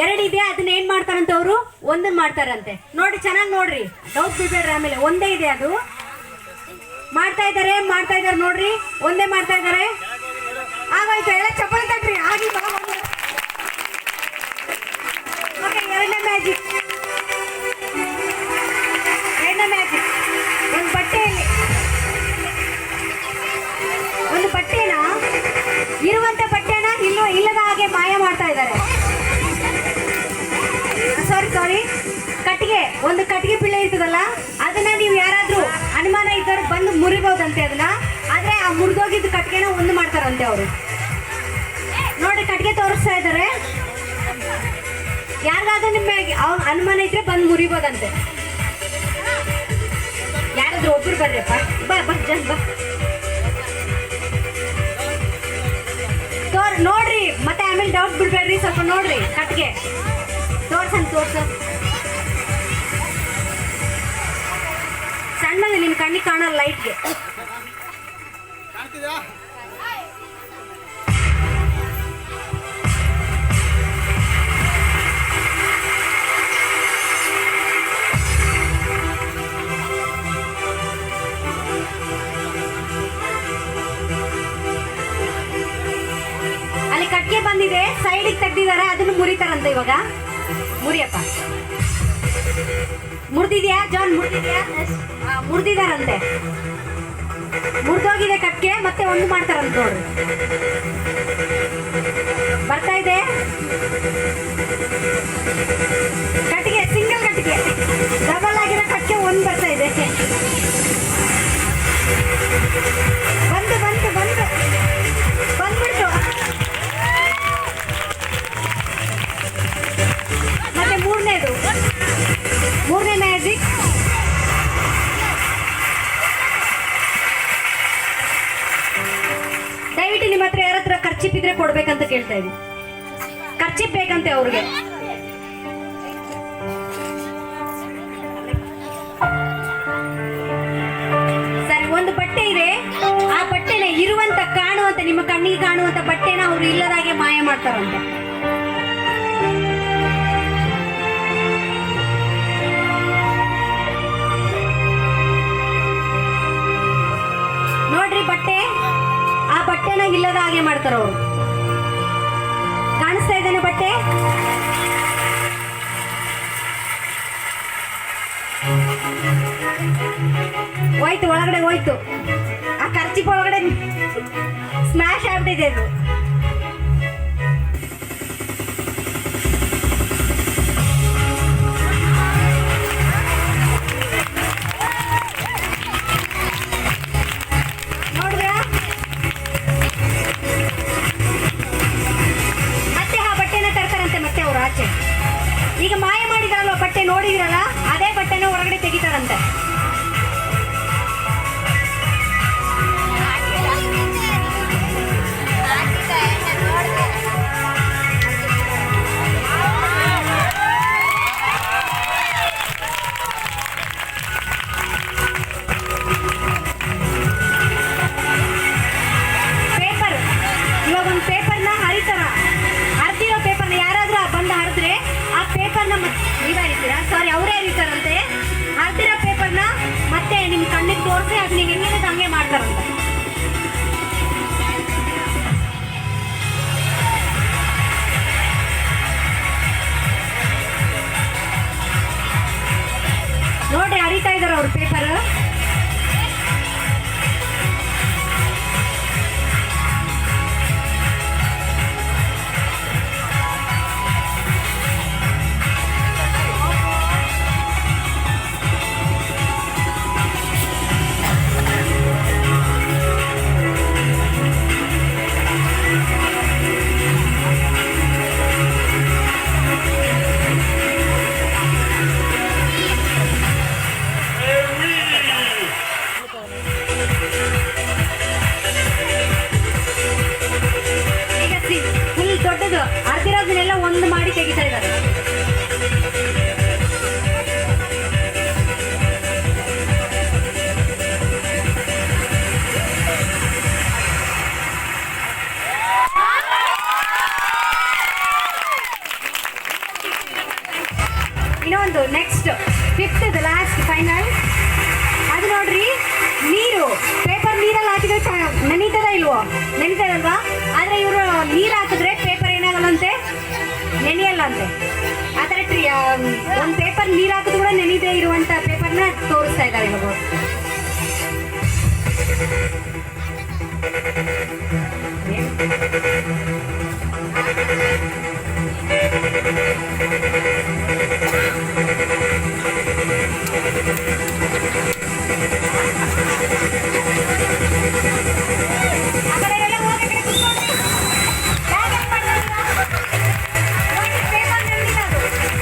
ಎರಡಿದೆ, ಅದನ್ನ ಏನ್ ಮಾಡ್ತಾರಂತೆ ಅವರು ಒಂದನ್ನ ಮಾಡ್ತಾರಂತೆ. ನೋಡಿ ಚೆನ್ನಾಗಿ ನೋಡ್ರಿ, ಡೌಟ್ ಬಿಡ್ಬೇಡ್ರಿ. ಆಮೇಲೆ ಒಂದೇ ಇದೆ, ಅದು ಮಾಡ್ತಾ ಇದಾರೆ ನೋಡ್ರಿ, ಒಂದೇ ಮಾಡ್ತಾ ಇದಾರೆ. ಆಗೋಯ್ತು, ಎಲ್ಲ ಚಪ್ಪಲಿ ತಟ್ರಿ ಆಗಿ. ಎರಡನೇ ಮ್ಯಾಜಿಕ್ ಒಂದು ಬಟ್ಟೆನ ಇರುವಂತ ಬಟ್ಟೆನ ಇಲ್ಲದ ಹಾಗೆ ಮಾಯ ಮಾಡ್ತಾ ಇದ್ದಾರೆ. ಸಾರಿ, ಒಂದು ಕಟ್ಟಿಗೆ ಪಿಳ್ಳೆ ಇರ್ತದಲ್ಲ, ಅದನ್ನ ನೀವು ಯಾರಾದ್ರೂ ಅನುಮಾನ ಇದ್ದವ್ರು ಬಂದು ಮುರಿಬಹುದಂತೆ ಅದನ್ನ. ಆದ್ರೆ ಆ ಮುರಿದೋಗಿದ್ದು ಕಟ್ಟಿಗೆನ ಒಂದು ಮಾಡ್ತಾರಂತೆ ಅವರು. ನೋಡಿ ಕಟ್ಟಿಗೆ ತೋರಿಸ್ತಾ ಇದ್ದಾರೆ. ಯಾರಿಗಾದ್ರೂ ನಿಮಗೆ ಅವ್ನ ಅನುಮಾನ ಇದ್ರೆ ಬಂದು ಮುರಿಬೋದಂತೆ. ಯಾರಾದ್ರೂ ಒಬ್ರು ಬರ್ರಪ್ಪ, ಬಾ. ನೋಡ್ರಿ, ಮತ್ತೆ ಆಮೇಲೆ ಡೌಟ್ ಬಿಡ್ಬೇಡ್ರಿ, ಸ್ವಲ್ಪ ನೋಡ್ರಿ. ಕಟ್ಟಿಗೆ ತೋರ್ಸ ಸಣ್ಣದು ನಿಮ್ ಕಣ್ಣಿಗೆ ಕಾಣೋ ಲೈಟ್ಗೆ. ಅಲ್ಲಿ ಕಟ್ಟಿಗೆ ಬಂದಿದೆ, ಸೈಡಿಗೆ ತೆಗ್ದಿದ್ದಾರೆ, ಅದನ್ನು ಮುರಿತಾರಂತೆ ಇವಾಗ. ಮುರಿಯಪ್ಪ. ಮುರಿದಿದ್ಯಾ ಜಾನ್? ಮುರಿದಿದಾರಂತೆ. ಮುರಿದೋಗಿದೆ ಕಟ್ಟಿಗೆ, ಮತ್ತೆ ಒಂದು ಮಾಡ್ತಾರಂತೆ ನೋಡ್ರಿ. ಬರ್ತಾ ಇದೆ ಕಟ್ಟಿಗೆ, ಸಿಂಗಲ್ ಕಟ್ಟಿಗೆ. ಡಬಲ್ ಆಗಿರೋ ಕಟ್ಟಿಗೆ ಒಂದು ಬರ್ತಾ ಇದೆ. ಬಂದ್ಬಿಡ್ತು. ಮತ್ತೆ ಮೂರನೇ ಮ್ಯಾಜಿಕ್. ದಯವಿಟ್ಟು ನಿಮ್ಮ ಹತ್ರ ಯಾರ ಹತ್ರ ಖರ್ಚಿಪ್ ಇದ್ರೆ ಕೊಡ್ಬೇಕಂತ ಕೇಳ್ತಾ ಇದ್ದೀನಿ. ಖರ್ಚಿಪ್ ಬೇಕಂತೆ ಅವ್ರಿಗೆ. ಸರಿ, ಒಂದು ಬಟ್ಟೆ ಇದೆ, ಆ ಬಟ್ಟೆನ ಇರುವಂತ ಕಾಣುವಂತ, ನಿಮ್ಮ ಕಣ್ಣಿಗೆ ಕಾಣುವಂತ ಬಟ್ಟೆನ ಅವ್ರು ಇಲ್ಲದಾಗೆ ಮಾಯ ಮಾಡ್ತಾರಂತೆ. ನೋಡ್ರಿ ಬಟ್ಟೆ, ಆ ಬಟ್ಟೆನ ಇಲ್ಲದ ಹಾಗೆ ಮಾಡ್ತಾರ ಅವರು. ಕಾಣಿಸ್ತಾ ಇದ್ದಾನೆ ಬಟ್ಟೆ? ಹೋಯ್ತು, ಒಳಗಡೆ ಹೋಯ್ತು. ಆ ಖರ್ಚಿಪ್ ಒಳಗಡೆ ಸ್ಮ್ಯಾಶ್ ಆಗ್ಬಿಟ್ಟಿದೆ ಅದು. ಈಗ ಮಾಯ ಮಾಡಿದಾರಲ್ವ ಬಟ್ಟೆ, ನೋಡಿದಿರಲ್ಲ, ಅದೇ ಬಟ್ಟೆನ ಹೊರಗಡೆ ತೆಗಿತಾರಂತೆ. ಪೇಪರ್, ಇವಾಗ ಒಂದು ಪೇಪರ್ನ ಹರಿತಾರ, ಹರಿದಿರೋ ಪೇಪರ್ನ ಯಾರಾದ್ರೂ ಬಂದು ಹರಿದ್ರೆ ಆ ಪೇಪರ್ನ ನೀವೇ ಹರಿತೀರಾ? ಸಾರಿ, ಅವರೇ ಹರಿತಾರಂತೆ. ಹರಿದಿರೋ ಪೇಪರ್ನ ಮತ್ತೆ ನಿಮ್ ಕಣ್ಣಿಗೆ ತೋರಿಸಿ ಅದು ನೀವು ಹೆಂಗಿದೆ ಹಂಗೆ ಮಾಡ್ತಾರಂತೆ. ನೋಡಿ ಹರಿತಾ ಇದಾರ ಅವ್ರ ಪೇಪರ್. ಅರ್ಧಿರೋದನ್ನೆಲ್ಲ ಒಂದು ಮಾಡಿ ತೆಗಿತಾ ಇದ್ದಾರೆ. ಇನ್ನೊಂದು ನೆಕ್ಸ್ಟ್ ಫಿಫ್ತ್ ಲಾಸ್ಟ್ ಫೈನಲ್. ಅದು ನೋಡ್ರಿ, ನೀರು. ಪೇಪರ್ ನೀರಲ್ಲಿ ಹಾಕಿದ್ರೆ ನೆನೀತದ ಇಲ್ವೋ? ನೆನೀತದಲ್ವಾ? ಆದ್ರೆ ಇವರು ನೀರು ಹಾಕಿದ್ರೆ ಪೇಪರ್ ಏನಾಗಲ್ಲಂತೆ, ನೆನೆಯಲ್ಲ ಅಂತೆ. ಆ ಥರ ಒಂದು ಪೇಪರ್ ನೀರು ಹಾಕಿದ್ರು ಕೂಡ ನೆನೀದೇ ಇರುವಂತ ಪೇಪರ್ನ ತೋರಿಸ್ತಾ ಇದ್ದಾರೆ ಇವಾಗ.